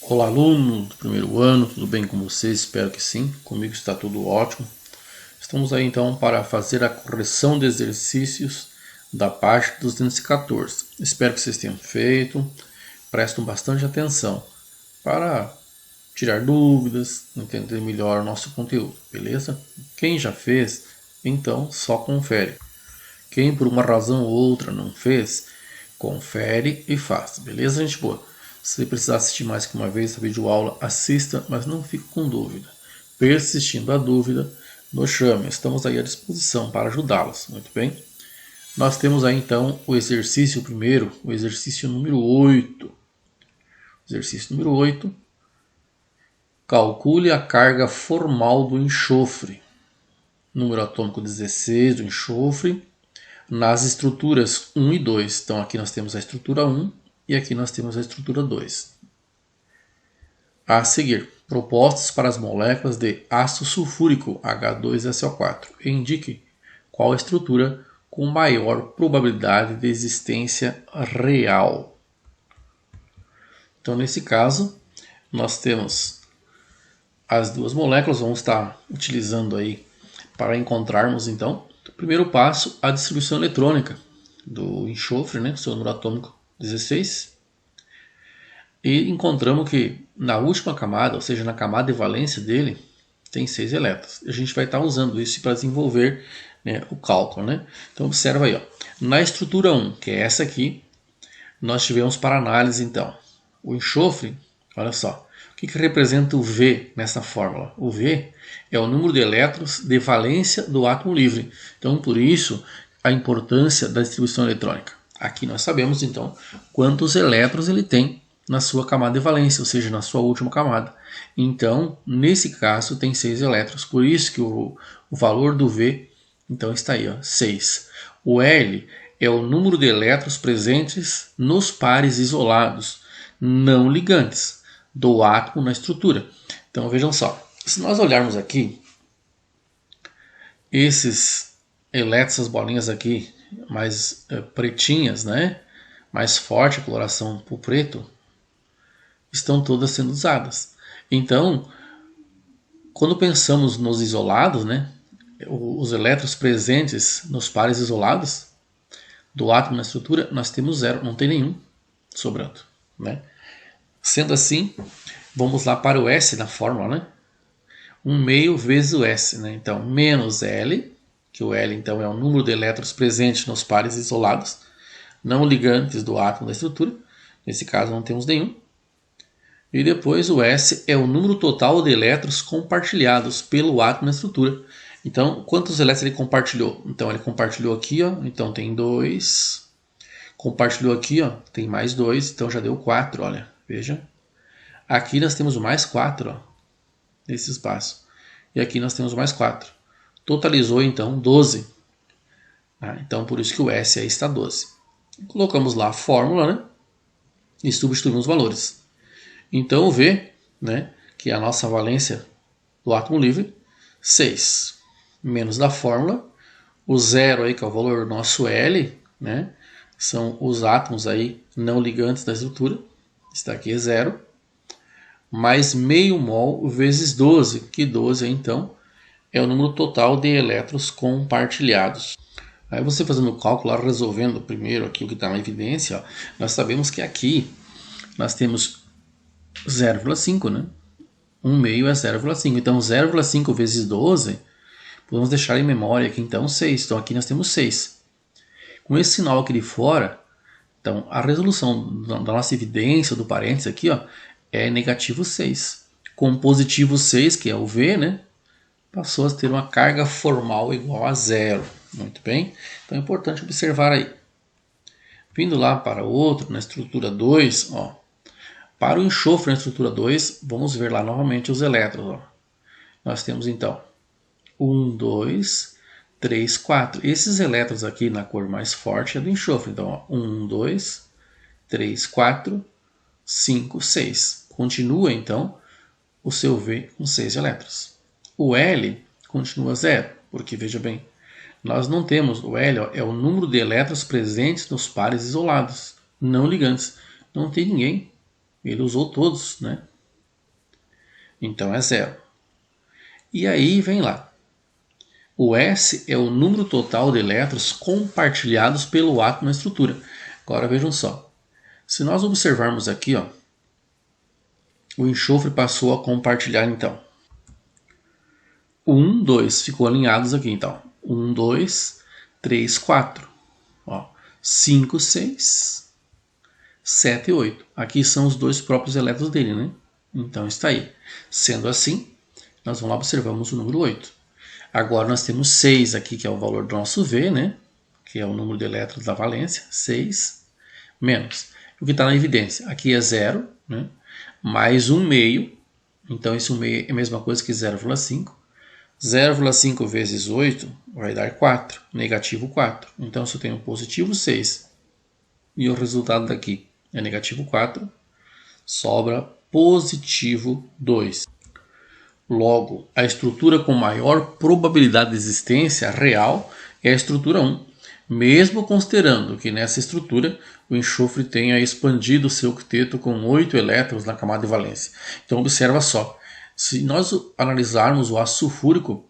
Olá, aluno do primeiro ano, tudo bem com vocês? Espero que sim, comigo está tudo ótimo. Estamos aí então para fazer a correção de exercícios da parte 214. Espero que vocês tenham feito, prestem bastante atenção para tirar dúvidas, entender melhor o nosso conteúdo, beleza? Quem já fez, então só confere. Quem por uma razão ou outra não fez, confere e faz, beleza, gente boa? Se precisar assistir mais que uma vez a videoaula, assista, mas não fique com dúvida. Persistindo a dúvida, nos chame, estamos aí à disposição para ajudá-los, muito bem? Nós temos aí então o exercício primeiro, o exercício número 8. Exercício número 8. Calcule a carga formal do enxofre. Número atômico 16 do enxofre. Nas estruturas 1 e 2. Então aqui nós temos a estrutura 1 e aqui nós temos a estrutura 2. A seguir, propostas para as moléculas de ácido sulfúrico H2SO4. Indique qual a estrutura com maior probabilidade de existência real. Então nesse caso, nós temos as duas moléculas, vamos estar utilizando aí para encontrarmos então o primeiro passo, a distribuição eletrônica do enxofre, né, seu número atômico 16. E encontramos que na última camada, ou seja, na camada de valência dele, tem 6 elétrons. A gente vai estar usando isso para desenvolver, né, o cálculo. Né? Então observa aí, ó. Na estrutura 1, que é essa aqui, nós tivemos para análise então o enxofre. Olha só, o que representa o V nessa fórmula? O V é o número de elétrons de valência do átomo livre. Então por isso a importância da distribuição eletrônica. Aqui nós sabemos então quantos elétrons ele tem na sua camada de valência, ou seja, na sua última camada. Então, nesse caso, tem 6 elétrons. Por isso que o valor do V, então, está aí, ó, 6. O L é o número de elétrons presentes nos pares isolados, não ligantes, do átomo na estrutura. Então, vejam só. Se nós olharmos aqui, esses elétrons, essas bolinhas aqui, mais pretinhas, né? Mais forte a coloração para o preto, estão todas sendo usadas. Então, quando pensamos nos isolados, né, os elétrons presentes nos pares isolados do átomo na estrutura, nós temos 0, não tem nenhum sobrando. Né? Sendo assim, vamos lá para o S na fórmula, né? 1 meio vezes o S. Né? Então, menos L, que o L então é o número de elétrons presentes nos pares isolados, não ligantes do átomo da estrutura. Nesse caso, não temos nenhum. E depois o S é o número total de elétrons compartilhados pelo átomo na estrutura. Então, quantos elétrons ele compartilhou? Então, ele compartilhou aqui, ó, então tem 2. Compartilhou aqui, ó, tem mais 2, então já deu 4, olha, veja. Aqui nós temos mais 4, ó, nesse espaço. E aqui nós temos mais 4. Totalizou, então, 12. Então, por isso que o S aí está 12. Colocamos lá a fórmula, né? E substituímos os valores. Então o V, né, que é a nossa valência do átomo livre, 6. Menos da fórmula, o 0 aí, que é o valor do nosso L, né, são os átomos aí não ligantes da estrutura, está aqui é 0, mais meio mol vezes 12, que 12 então é o número total de elétrons compartilhados. Aí você fazendo o cálculo, resolvendo primeiro aqui o que está na evidência, ó, nós sabemos que aqui nós temos 0,5, né? 1 meio é 0,5. Então, 0,5 vezes 12, podemos deixar em memória aqui, então, 6. Então, aqui nós temos 6. Com esse sinal aqui de fora, então, a resolução da nossa evidência, do parênteses aqui, ó, é negativo 6. Com positivo 6, que é o V, né? Passou a ter uma carga formal igual a 0. Muito bem? Então, é importante observar aí. Vindo lá para o outro, na estrutura 2, ó. Para o enxofre na estrutura 2, vamos ver lá novamente os elétrons. Ó. Nós temos então 1, 2, 3, 4. Esses elétrons aqui na cor mais forte é do enxofre. Então, ó, 1, 2, 3, 4, 5, 6. Continua então o seu V com 6 elétrons. O L continua 0, porque veja bem, nós não temos, o L ó, é o número de elétrons presentes nos pares isolados, não ligantes. Não tem ninguém. Ele usou todos, né? Então é 0. E aí vem lá. O S é o número total de elétrons compartilhados pelo átomo na estrutura. Agora vejam só. Se nós observarmos aqui, ó, o enxofre passou a compartilhar então. 1, 2 ficou alinhados aqui então. 1, 2, 3, 4. Ó, 5, 6, 7 e 8. Aqui são os dois próprios elétrons dele, né? Então está aí. Sendo assim, nós vamos lá observamos o número 8. Agora nós temos 6 aqui, que é o valor do nosso V, né? Que é o número de elétrons da valência. 6 menos. O que está na evidência? Aqui é 0, né? Mais 1 meio. Então esse 1 meio é a mesma coisa que 0,5. 0,5 vezes 8 vai dar 4, negativo 4. Então, se eu tenho positivo 6 e o resultado daqui é negativo 4, sobra positivo 2. Logo, a estrutura com maior probabilidade de existência real é a estrutura 1, mesmo considerando que nessa estrutura o enxofre tenha expandido seu octeto com 8 elétrons na camada de valência. Então, observa só. Se nós analisarmos o ácido sulfúrico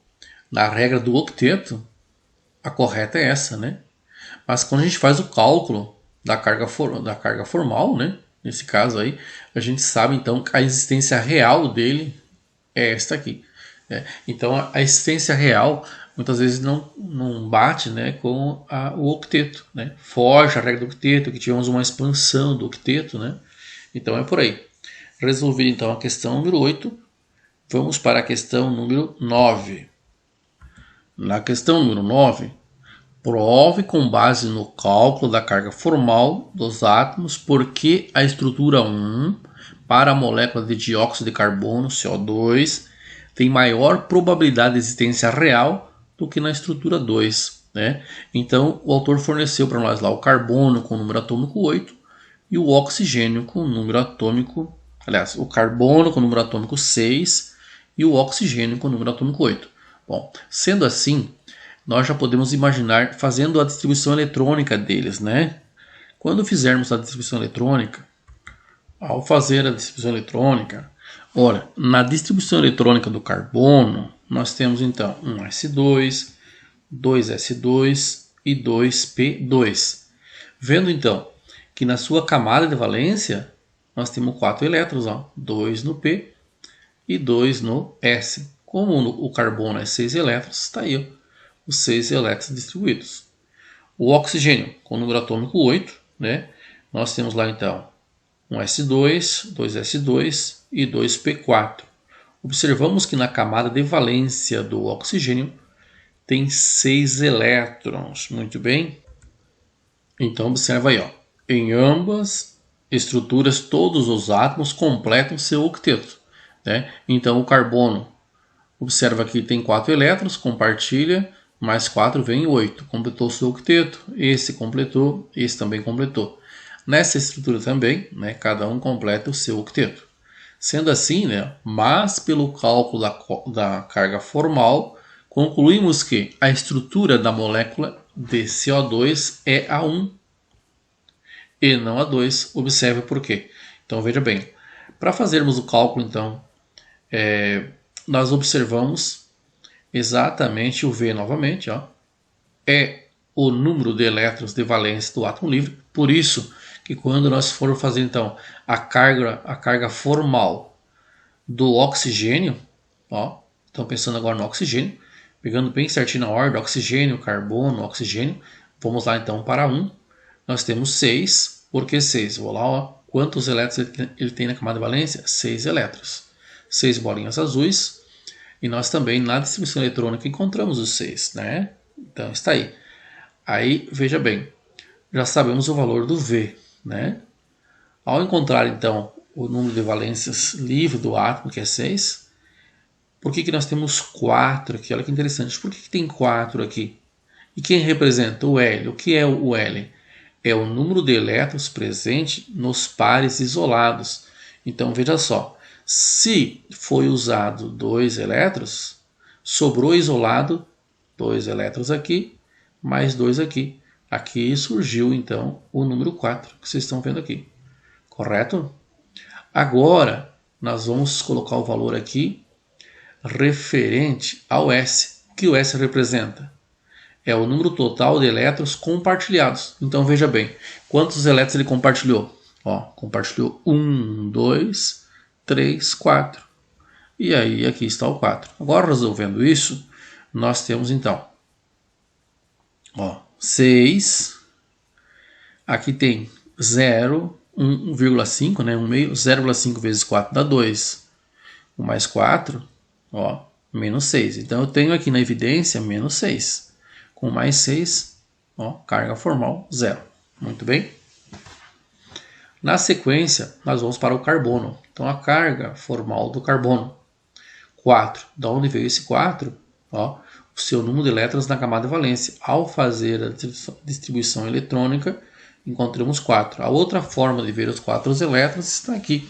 na regra do octeto, a correta é essa, né? Mas quando a gente faz o cálculo da carga formal, né? Nesse caso aí, a gente sabe então que a existência real dele é esta aqui. Então a existência real muitas vezes não bate, né, com o octeto, né? Foge a regra do octeto, que tivemos uma expansão do octeto, né? Então é por aí. Resolvido então a questão número 8, vamos para a questão número 9. Na questão número 9, prove com base no cálculo da carga formal dos átomos por que a estrutura 1 para a molécula de dióxido de carbono, CO2, tem maior probabilidade de existência real do que na estrutura 2. Né? Então, o autor forneceu para nós lá o carbono com o número atômico 8 e o oxigênio com o número atômico, aliás, o carbono com o número atômico 6 e o oxigênio com o número atômico 8. Bom, sendo assim, nós já podemos imaginar fazendo a distribuição eletrônica deles, né? Quando fizermos a distribuição eletrônica, ao fazer a distribuição eletrônica, ora, na distribuição eletrônica do carbono, nós temos então um S2, 2S2 e 2P2. Vendo então que na sua camada de valência nós temos 4 elétrons, 2 no P e 2 no S. Como o carbono é 6 elétrons, está aí os 6 elétrons distribuídos. O oxigênio, com o número atômico 8, né? Nós temos lá então um S2, 2S2 e 2P4. Observamos que na camada de valência do oxigênio tem 6 elétrons. Muito bem. Então observa aí, em ambas estruturas todos os átomos completam seu octeto. Né? Então o carbono, observa que tem 4 elétrons, compartilha, mais 4 vem 8. Completou seu octeto, esse completou, esse também completou. Nessa estrutura também, né, cada um completa o seu octeto. Sendo assim, né, mas pelo cálculo da carga formal, concluímos que a estrutura da molécula de CO2 é a 1 e não a 2. Observe por quê. Então veja bem, para fazermos o cálculo então, nós observamos exatamente o V novamente, é o número de elétrons de valência do átomo livre. Por isso que quando nós formos fazer então a carga formal do oxigênio, então pensando agora no oxigênio, pegando bem certinho na ordem, oxigênio, carbono, oxigênio, vamos lá então para 1, nós temos 6, por que 6? Vou lá, quantos elétrons ele tem na camada de valência? 6 elétrons. 6 bolinhas azuis, e nós também na distribuição eletrônica encontramos os 6, né? Então está aí. Aí, veja bem, já sabemos o valor do V, né? Ao encontrar então o número de valências livre do átomo, que é 6, por que nós temos 4 aqui? Olha que interessante, por que tem 4 aqui? E quem representa o L? O que é o L? É o número de elétrons presente nos pares isolados. Então veja só, se foi usado 2 elétrons, sobrou isolado 2 elétrons aqui, mais 2 aqui. Aqui surgiu então o número 4, que vocês estão vendo aqui. Correto? Agora, nós vamos colocar o valor aqui referente ao S. O que o S representa? É o número total de elétrons compartilhados. Então veja bem, quantos elétrons ele compartilhou? Ó, compartilhou 1, 2, 3, 4. E aí aqui está o 4. Agora resolvendo isso, nós temos então, ó, 6, aqui tem 0, 1,5, né, 1 meio, 0,5 vezes 4 dá 2. O mais 4, ó, menos 6. Então eu tenho aqui na evidência menos 6. Com mais 6, ó, carga formal 0. Muito bem? Na sequência, nós vamos para o carbono. Então a carga formal do carbono, 4. Da onde veio esse 4? Ó, o seu número de elétrons na camada de valência. Ao fazer a distribuição eletrônica, encontramos 4. A outra forma de ver os 4 elétrons está aqui.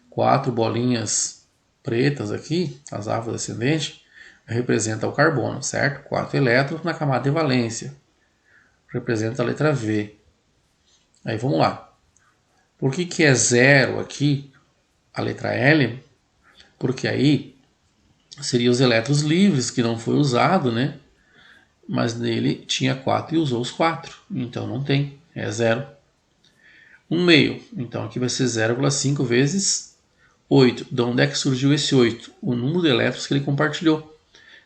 4 bolinhas pretas aqui, as árvores ascendentes, representa o carbono, certo? 4 elétrons na camada de valência. Representa a letra V. Aí vamos lá. Por que é 0 aqui, a letra L? Porque aí seriam os elétrons livres que não foi usado, né? Mas nele tinha 4 e usou os 4. Então não tem, é 0. 1 meio. Então aqui vai ser 0,5 vezes 8. De onde é que surgiu esse 8? O número de elétrons que ele compartilhou.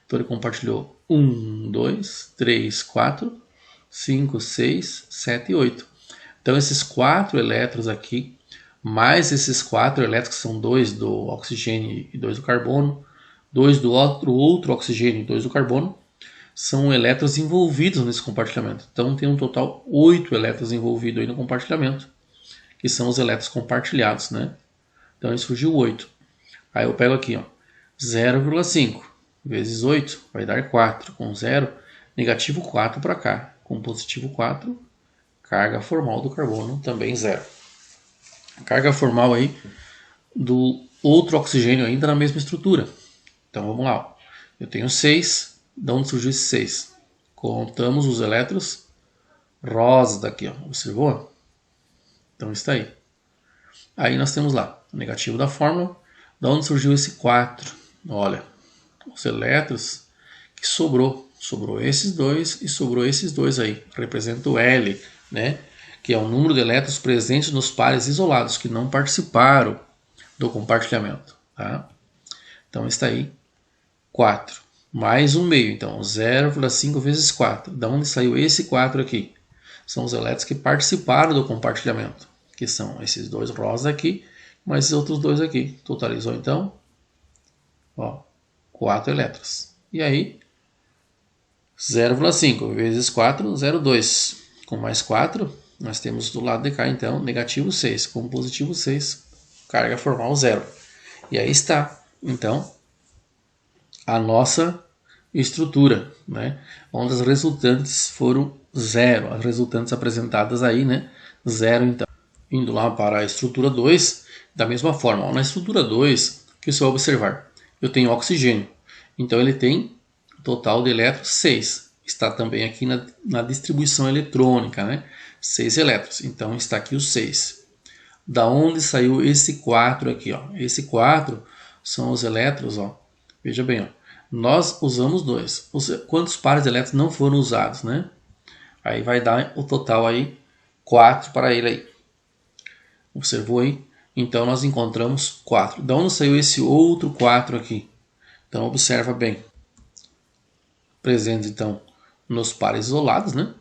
Então ele compartilhou 1, 2, 3, 4, 5, 6, 7 e 8. Então esses 4 elétrons aqui, mais esses 4 elétrons que são 2 do oxigênio e 2 do carbono, 2 do outro oxigênio e 2 do carbono, são elétrons envolvidos nesse compartilhamento. Então tem um total 8 elétrons envolvidos aí no compartilhamento, que são os elétrons compartilhados, né? Então aí surgiu 8. Aí eu pego aqui, ó, 0,5 vezes 8 vai dar 4. Com 0, negativo 4 para cá. Com positivo 4, carga formal do carbono também 0. Carga formal aí do outro oxigênio ainda na mesma estrutura. Então vamos lá. Ó. Eu tenho 6. De onde surgiu esse 6? Contamos os elétrons rosas daqui. Ó. Observou? Então está aí. Aí nós temos lá o negativo da fórmula. De onde surgiu esse 4? Olha, os elétrons que sobrou. Sobrou esses dois e sobrou esses dois aí. Representa o L, né? Que é o número de elétrons presentes nos pares isolados que não participaram do compartilhamento. Tá? Então está aí 4. Mais 1 meio. Então 0,5 vezes 4. Da onde saiu esse 4 aqui? São os elétrons que participaram do compartilhamento. Que são esses dois rosas aqui, mais esses outros dois aqui. Totalizou então, ó, 4 elétrons. E aí, 0,5 vezes 4, 0,2. Com mais 4, nós temos do lado de cá, então, negativo 6. Com positivo 6, carga formal 0. E aí está, então, a nossa estrutura, né? Onde as resultantes foram 0. As resultantes apresentadas aí, né? 0, então. Indo lá para a estrutura 2, da mesma forma. Na estrutura 2, o que você vai observar? Eu tenho oxigênio. Então ele tem total de elétrons 6. Está também aqui na distribuição eletrônica, né? 6 elétrons. Então está aqui o 6. Da onde saiu esse 4 aqui? Ó? Esse 4 são os elétrons. Ó. Veja bem, ó. Nós usamos 2. Quantos pares de elétrons não foram usados, né? Aí vai dar o total aí 4 para ele aí. Observou aí? Então nós encontramos 4. Da onde saiu esse outro 4 aqui? Então observa bem. Presente então nos pares isolados, né?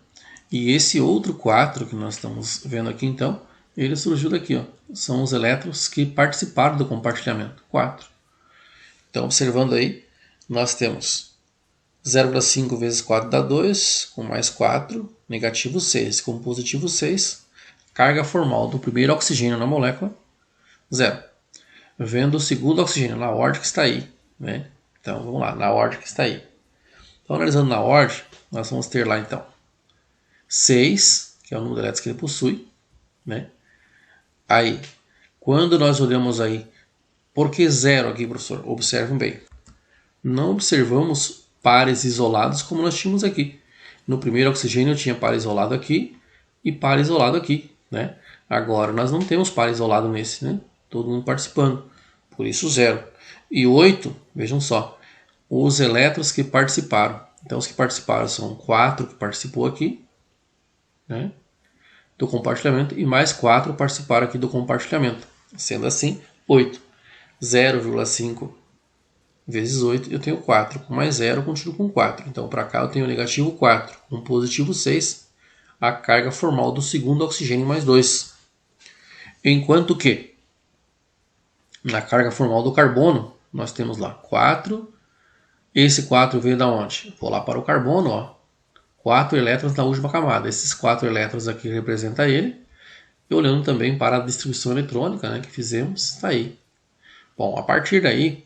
E esse outro 4 que nós estamos vendo aqui então, ele surgiu daqui, ó. São os elétrons que participaram do compartilhamento. 4. Então observando aí, nós temos 0,5 vezes 4 dá 2, com mais 4, negativo 6, com positivo 6, carga formal do primeiro oxigênio na molécula, 0. Vendo o segundo oxigênio na ordem que está aí. Né? Então, vamos lá, na ordem que está aí. Então, analisando na ordem, nós vamos ter lá, então, 6, que é o número de elétrons que ele possui. Né? Aí, quando nós olhamos aí, por que 0 aqui, professor? Observem bem. Não observamos pares isolados como nós tínhamos aqui. No primeiro oxigênio tinha par isolado aqui e par isolado aqui. Né? Agora nós não temos par isolado nesse, né? Todo mundo participando. por isso 0. E 8, vejam só, os elétrons que participaram. Então os que participaram são 4 que participou aqui, né, do compartilhamento, e mais 4 participaram aqui do compartilhamento. Sendo assim, 8. 0,5 vezes 8, eu tenho 4. Com mais 0, eu continuo com 4. Então, para cá eu tenho negativo 4. Com positivo 6, a carga formal do segundo oxigênio mais 2. Enquanto que, na carga formal do carbono, nós temos lá 4. Esse 4 veio da onde? Vou lá para o carbono, ó. 4 elétrons na última camada. Esses 4 elétrons aqui representam ele. E olhando também para a distribuição eletrônica, né, que fizemos, está aí. Bom, a partir daí,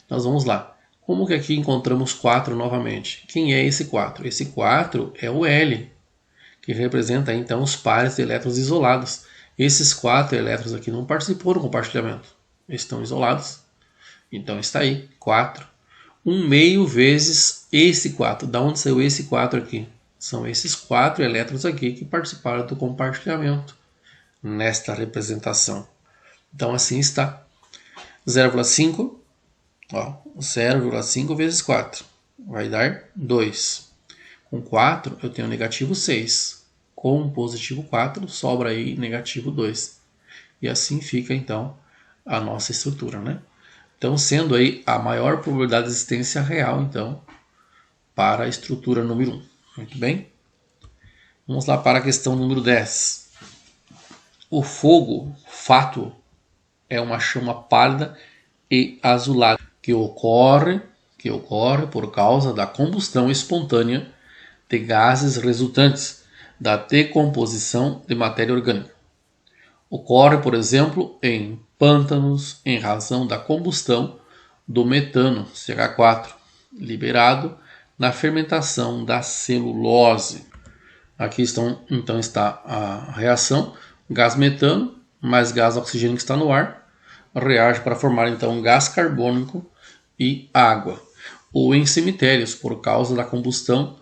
nós vamos lá. Como que aqui encontramos 4 novamente? Quem é esse 4? Esse 4 é o L, que representa então os pares de elétrons isolados. Esses 4 elétrons aqui não participou do compartilhamento. Estão isolados. Então está aí, 4. 1/2 vezes esse 4. Da onde saiu esse 4 aqui? São esses 4 elétrons aqui que participaram do compartilhamento nesta representação. Então assim está. 0,5, 0,5 vezes 4 vai dar 2. Com 4 eu tenho negativo 6. Com positivo 4 sobra aí negativo 2. E assim fica então a nossa estrutura, né? Então sendo aí a maior probabilidade de existência real então para a estrutura número 1. Muito bem? Vamos lá para a questão número 10. O fogo, fato, é uma chama pálida e azulada que ocorre por causa da combustão espontânea de gases resultantes da decomposição de matéria orgânica. Ocorre, por exemplo, em pântanos em razão da combustão do metano, CH4, liberado na fermentação da celulose. Aqui então está a reação, gás metano mais gás oxigênio que está no ar, reage para formar então gás carbônico e água. Ou em cemitérios, por causa da combustão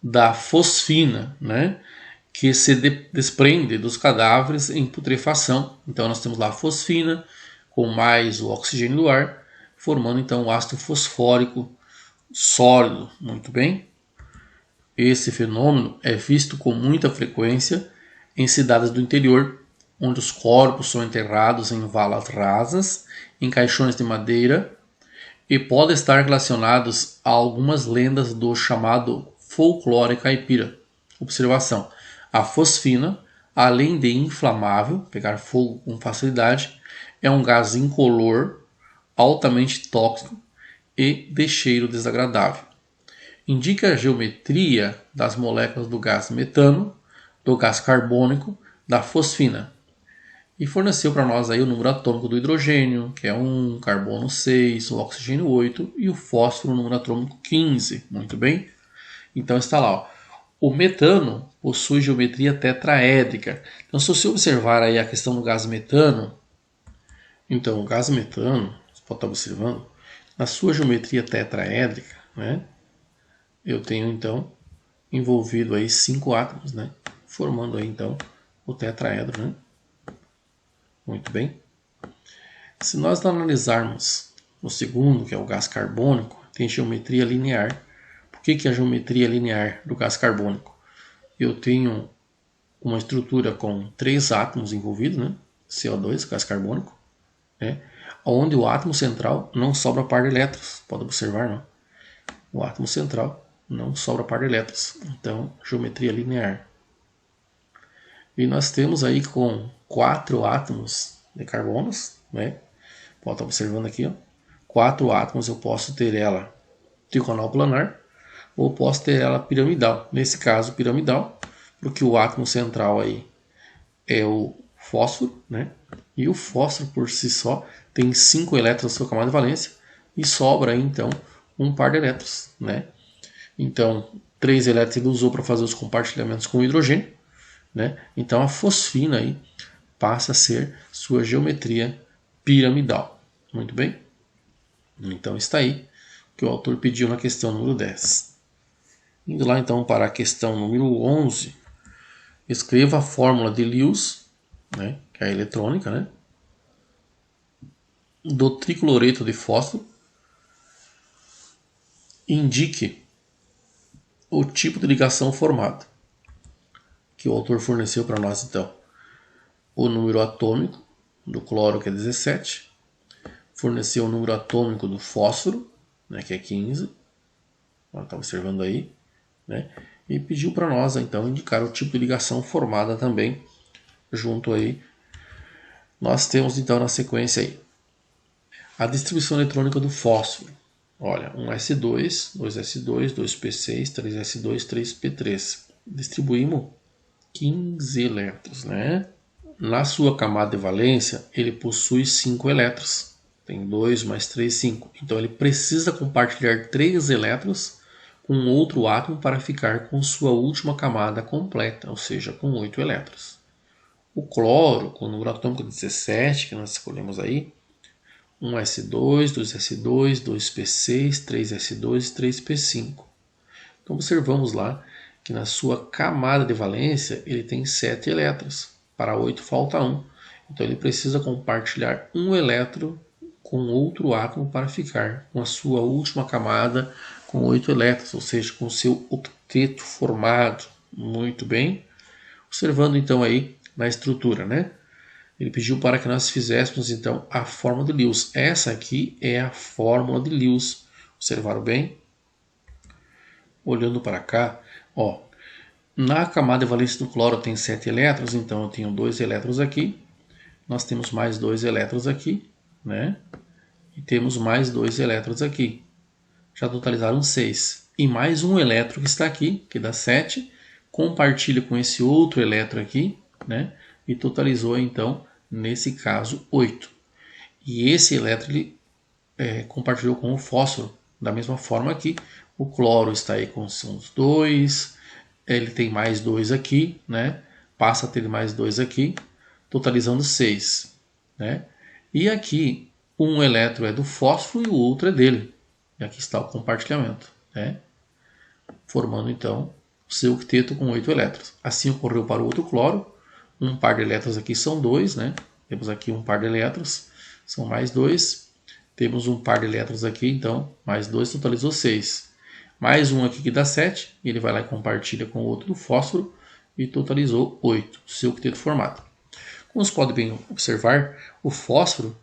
da fosfina, né, que se desprende dos cadáveres em putrefação. Então nós temos lá a fosfina com mais o oxigênio do ar, formando então o ácido fosfórico sólido. Muito bem. Esse fenômeno é visto com muita frequência em cidades do interior, onde os corpos são enterrados em valas rasas, em caixões de madeira, e pode estar relacionados a algumas lendas do chamado folclore caipira. Observação: a fosfina, além de inflamável, pegar fogo com facilidade, é um gás incolor, altamente tóxico e de cheiro desagradável. Indica a geometria das moléculas do gás metano, do gás carbônico, da fosfina. E forneceu para nós aí o número atômico do hidrogênio, que é 1, carbono 6, o oxigênio 8 e o fósforo, o número atômico 15. Muito bem? Então está lá, ó. O metano possui geometria tetraédrica. Então, se você observar aí a questão do gás metano, então o gás metano, você pode estar observando, na sua geometria tetraédrica, né, eu tenho então envolvido aí 5 átomos, né, formando aí então o tetraedro, né? Muito bem. Se nós analisarmos o segundo, que é o gás carbônico, tem geometria linear. Por que é a geometria linear do gás carbônico? Eu tenho uma estrutura com 3 átomos envolvidos, né? CO2, gás carbônico, né? Onde o átomo central não sobra par de elétrons. Pode observar, não? O átomo central não sobra par de elétrons. Então, geometria linear. E nós temos aí com 4 átomos de carbonos, né? Pode estar observando aqui, ó. 4 átomos eu posso ter ela trigonal planar ou posso ter ela piramidal. Nesse caso, piramidal, porque o átomo central aí é o fósforo, né? E o fósforo por si só tem 5 elétrons na sua camada de valência e sobra aí, então um par de elétrons, né? Então, 3 elétrons ele usou para fazer os compartilhamentos com o hidrogênio, né? Então a fosfina aí passa a ser sua geometria piramidal. Muito bem? Então está aí o que o autor pediu na questão número 10. Indo lá então para a questão número 11. Escreva a fórmula de Lewis, né, que é a eletrônica, né? do tricloreto de fósforo, indique o tipo de ligação formado, que o autor forneceu para nós então. O número atômico do cloro, que é 17, forneceu o número atômico do fósforo, né, que é 15, está observando aí, né, e pediu para nós então indicar o tipo de ligação formada também, junto aí. Nós temos então na sequência aí a distribuição eletrônica do fósforo. Olha, 1s2, 2s2, 2p6, 3s2, 3p3. Distribuímos 15 elétrons, né? Na sua camada de valência, ele possui 5 elétrons. Tem 2 mais 3, 5. Então ele precisa compartilhar 3 elétrons com outro átomo para ficar com sua última camada completa, ou seja, com 8 elétrons. O cloro, com o número atômico 17, que nós escolhemos aí, 1s2, 2s2, 2p6, 3s2 e 3p5. Então observamos lá que na sua camada de valência ele tem 7 elétrons. Para 8 falta 1. Então ele precisa compartilhar um elétron com outro átomo para ficar com a sua última camada com 8 elétrons, ou seja, com o seu octeto formado. Muito bem. Observando então aí na estrutura, né? Ele pediu para que nós fizéssemos então a fórmula de Lewis. Essa aqui é a fórmula de Lewis. Observaram bem? Olhando para cá, ó, na camada de valência do cloro tem 7 elétrons, então eu tenho 2 elétrons aqui. Nós temos mais 2 elétrons aqui, né? E temos mais 2 elétrons aqui. Já totalizaram 6. E mais um elétron que está aqui, que dá 7, compartilha com esse outro elétron aqui, né? E totalizou então, nesse caso, 8. E esse elétron ele, compartilhou com o fósforo, da mesma forma aqui. O cloro está aí com os 2, ele tem mais 2 aqui, né? Passa a ter mais 2 aqui, totalizando 6, né? E aqui, um elétron é do fósforo e o outro é dele. E aqui está o compartilhamento, né? Formando então o seu octeto com 8 elétrons. Assim ocorreu para o outro cloro. Um par de elétrons aqui são 2, né? Temos aqui um par de elétrons, são mais 2. Temos um par de elétrons aqui, então, mais 2 totalizou 6. Mais um aqui que dá 7, e ele vai lá e compartilha com o outro do fósforo, e totalizou 8, o seu octeto formado. Como você pode bem observar, o fósforo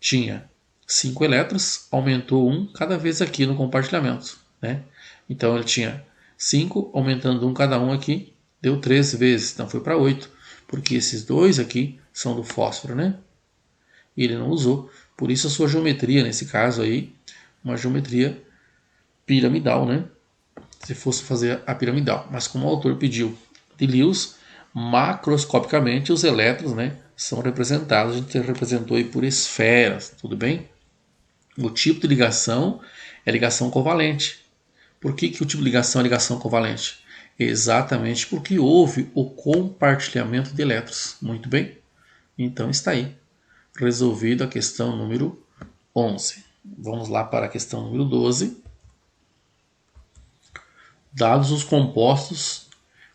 tinha 5 elétrons, aumentou 1 cada vez aqui no compartilhamento, né? Então ele tinha 5, aumentando 1 cada um aqui, deu 3 vezes, então foi para 8, porque esses dois aqui são do fósforo, né? E ele não usou, por isso a sua geometria, nesse caso aí, uma geometria piramidal, né? Se fosse fazer a piramidal. Mas como o autor pediu de Lewis, macroscopicamente os elétrons, né, são representados, a gente representou aí por esferas, tudo bem? O tipo de ligação é ligação covalente. Por que o tipo de ligação é ligação covalente? Exatamente porque houve o compartilhamento de elétrons. Muito bem? Então está aí, resolvida a questão número 11. Vamos lá para a questão número 12. Dados os compostos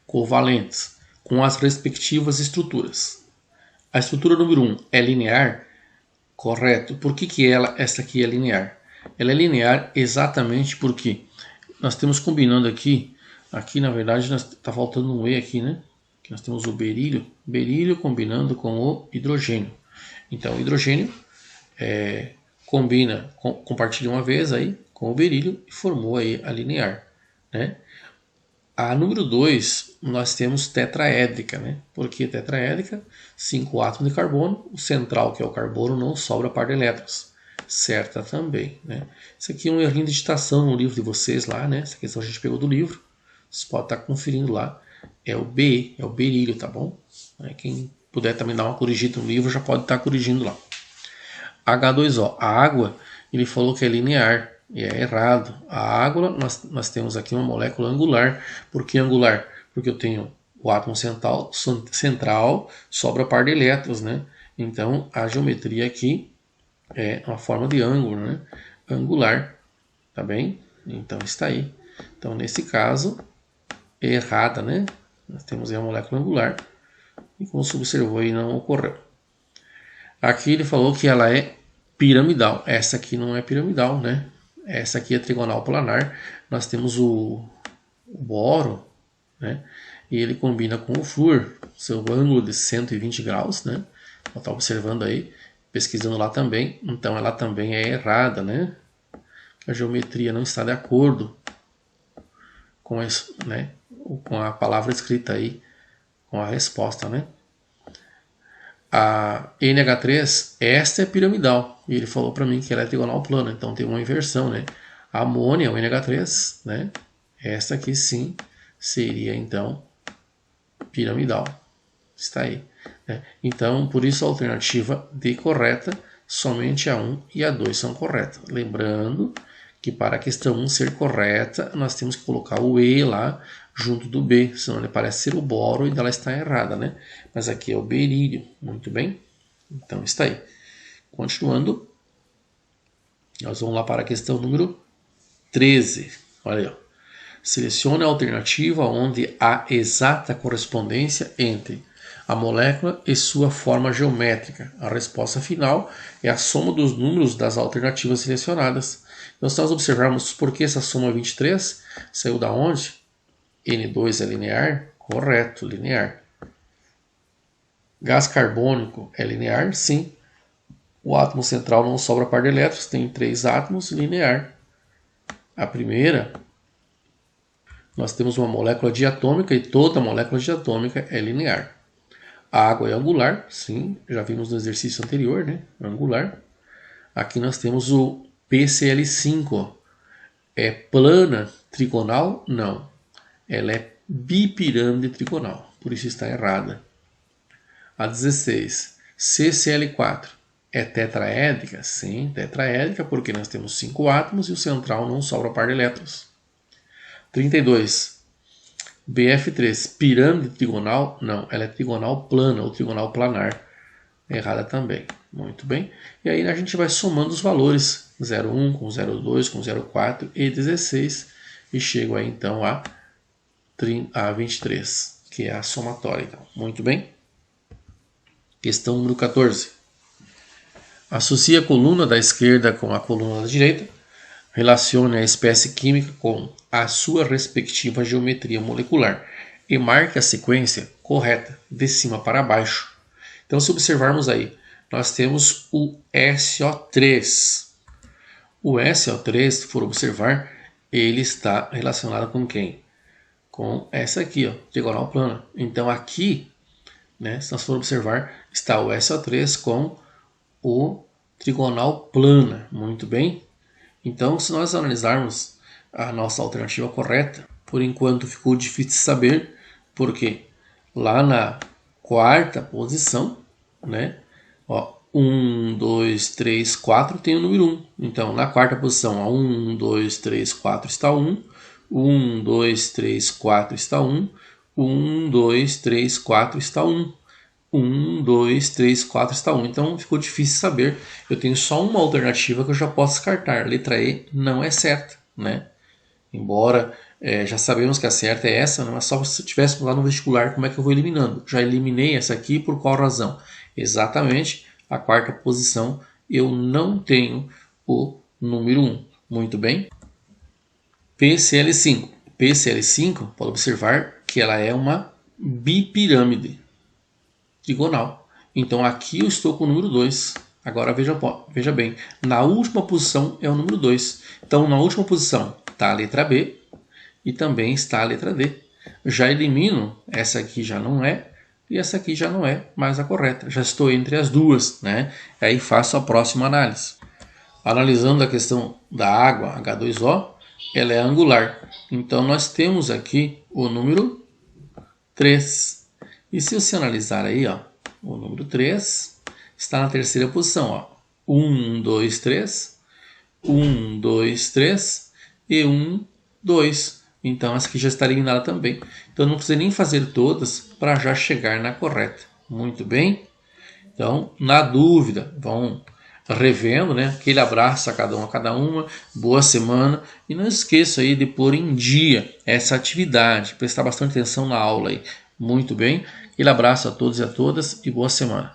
covalentes com as respectivas estruturas. A estrutura número 1 é linear? Correto. Por que essa aqui é linear? Ela é linear exatamente porque nós temos combinando aqui na verdade está faltando um E aqui, né? Que nós temos o berílio combinando com o hidrogênio. Então o hidrogênio compartilha uma vez aí com o berílio e formou aí a linear, né? A número 2, nós temos tetraédrica, né? Por que tetraédrica? 5 átomos de carbono, o central, que é o carbono, não sobra par de elétrons. Certa também, né? Isso aqui é um errinho de digitação no livro de vocês lá, né? Essa questão a gente pegou do livro. Vocês podem estar conferindo lá. É o B, é o berílio, tá bom? Quem puder também dar uma corrigida no livro já pode estar corrigindo lá. H2O, a água, ele falou que é linear. E é errado. A água, nós temos aqui uma molécula angular. Por que angular? Porque eu tenho o átomo central sobra par de elétrons, né? Então, a geometria aqui é uma forma de ângulo, né? Angular, tá bem? Então, está aí. Então, nesse caso, é errada, né? Nós temos aí a molécula angular. E como se observou aí, não ocorreu. Aqui ele falou que ela é piramidal. Essa aqui não é piramidal, né? Essa aqui é trigonal planar. Nós temos o boro, né? E ele combina com o flúor, seu ângulo de 120 graus, né? Eu estou observando aí, pesquisando lá também. Então ela também é errada, né? A geometria não está de acordo com isso, né? Com a palavra escrita aí, com a resposta, né? A NH3, esta é piramidal. E ele falou para mim que ela é trigonal plana, então tem uma inversão, né? A amônia, o NH3, né? Esta aqui sim seria então piramidal. Está aí. Né? Então, por isso a alternativa D correta, somente a 1 e a 2 são corretas. Lembrando que para a questão 1 ser correta, nós temos que colocar o E lá junto do B, senão ele parece ser o boro e ela está errada, né? Mas aqui é o berílio, muito bem? Então está aí. Continuando, nós vamos lá para a questão número 13. Olha aí, ó. Selecione a alternativa onde há exata correspondência entre a molécula e sua forma geométrica. A resposta final é a soma dos números das alternativas selecionadas. Então, se nós observarmos por que essa soma 23 saiu da onde? N2 é linear? Correto, linear. Gás carbônico é linear? Sim. O átomo central não sobra par de elétrons, tem 3 átomos, linear. A primeira, nós temos uma molécula diatômica e toda molécula diatômica é linear. A água é angular, sim, já vimos no exercício anterior, né? Angular. Aqui nós temos o PCl5, ó. É plana trigonal? Não. Ela é bipirâmide trigonal, por isso está errada. A 16, CCl4, é tetraédrica? Sim, tetraédrica, porque nós temos 5 átomos e o central não sobra par de elétrons. 32, BF3, pirâmide trigonal? Não, ela é trigonal plana ou trigonal planar. Errada também. Muito bem. E aí a gente vai somando os valores 0,1 com 0,2 com 0,4 e 16 e chego aí então a 23, que é a somatória. Então. Muito bem. Questão número 14. Associe a coluna da esquerda com a coluna da direita. Relacione a espécie química com a sua respectiva geometria molecular e marque a sequência correta de cima para baixo. Então, se observarmos aí, nós temos o SO3. O SO3, se for observar, ele está relacionado com quem? Com essa aqui, ó, diagonal plana. Então, aqui, né, se nós for observar, está o SO3 com o trigonal plana. Muito bem? Então, se nós analisarmos a nossa alternativa correta, por enquanto ficou difícil de saber, porque lá na quarta posição, né? Ó, 1, 2, 3, 4 tem o número 1. Então, na quarta posição, ó, 1, 2, 3, 4 está 1. 1, 2, 3, 4 está 1. 1, 2, 3, 4 está 1. 1, 2, 3, 4 está 1. Então ficou difícil saber. Eu tenho só uma alternativa que eu já posso descartar. Letra E não é certa, né? Embora já sabemos que a certa é essa, não é só se tivéssemos lá no vestibular como é que eu vou eliminando. Já eliminei essa aqui por qual razão? Exatamente a quarta posição eu não tenho o número 1. Muito bem. PCl5. PCl5, pode observar que ela é uma bipirâmide trigonal. Então aqui eu estou com o número 2. Agora veja bem, na última posição é o número 2. Então na última posição está a letra B e também está a letra D. Já elimino, essa aqui já não é e essa aqui já não é mais a correta. Já estou entre as duas, né? Aí faço a próxima análise. Analisando a questão da água, H2O, ela é angular. Então nós temos aqui o número 3. E se você analisar aí, ó, o número 3 está na terceira posição. Ó. 1, 2, 3, 1, 2, 3 e 1, 2. Então essa aqui já está eliminada também. Então não precisa nem fazer todas para já chegar na correta. Muito bem? Então, na dúvida, vão revendo, né? Aquele abraço a cada uma, boa semana. E não esqueça aí de pôr em dia essa atividade, prestar bastante atenção na aula aí. Muito bem? Aquele abraço a todos e a todas e boa semana.